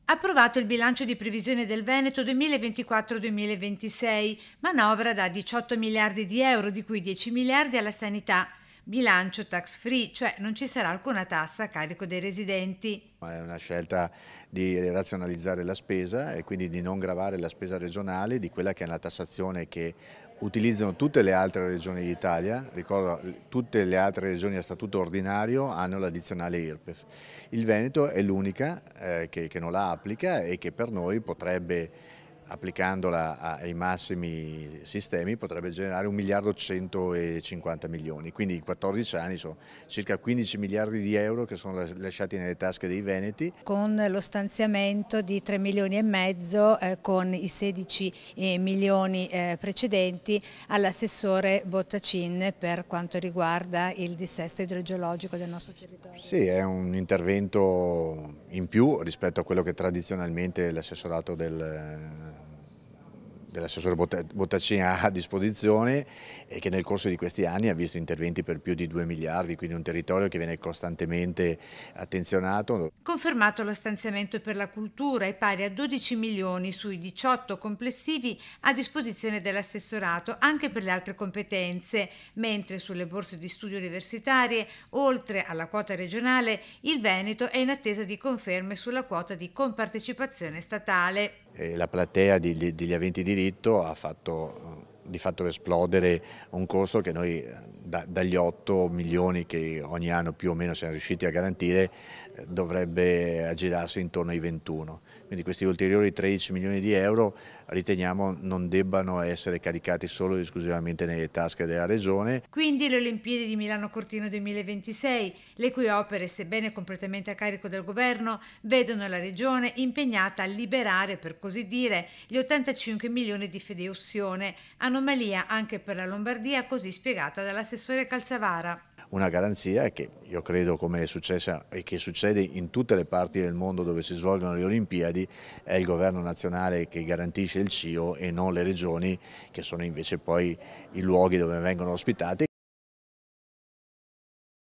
Approvato il bilancio di previsione del Veneto 2024-2026, manovra da 18 miliardi di euro, di cui 10 miliardi alla sanità. Bilancio tax free, cioè non ci sarà alcuna tassa a carico dei residenti. È una scelta di razionalizzare la spesa e quindi di non gravare la spesa regionale di quella che è una tassazione che utilizzano tutte le altre regioni d'Italia. Ricordo, tutte le altre regioni a statuto ordinario hanno l'addizionale IRPEF. Il Veneto è l'unica che non la applica e che per noi potrebbe, applicandola ai massimi sistemi, potrebbe generare 1 miliardo 150 milioni, quindi in 14 anni sono circa 15 miliardi di euro che sono lasciati nelle tasche dei veneti. Con lo stanziamento di 3 milioni e mezzo con i 16 milioni precedenti all'assessore Bottacin per quanto riguarda il dissesto idrogeologico del nostro territorio. Sì, è un intervento in più rispetto a quello che tradizionalmente l'assessorato dell'assessore Bottacin ha a disposizione e che nel corso di questi anni ha visto interventi per più di 2 miliardi, quindi un territorio che viene costantemente attenzionato. Confermato lo stanziamento per la cultura, è pari a 12 milioni sui 18 complessivi a disposizione dell'assessorato anche per le altre competenze, mentre sulle borse di studio universitarie, oltre alla quota regionale, il Veneto è in attesa di conferme sulla quota di compartecipazione statale. La platea degli aventi diritto ha fatto di fatto esplodere un costo che noi dagli 8 milioni che ogni anno più o meno siamo riusciti a garantire dovrebbe aggirarsi intorno ai 21. Quindi questi ulteriori 13 milioni di euro riteniamo non debbano essere caricati solo ed esclusivamente nelle tasche della Regione. Quindi le Olimpiadi di Milano Cortina 2026, le cui opere, sebbene completamente a carico del governo, vedono la Regione impegnata a liberare, per così dire, gli 85 milioni di fideiussione, anomalia anche per la Lombardia, così spiegata dall'assessore Calzavara. Una garanzia che io credo, come è successa e che succede in tutte le parti del mondo dove si svolgono le Olimpiadi, è il governo nazionale che garantisce il CIO e non le regioni, che sono invece poi i luoghi dove vengono ospitati.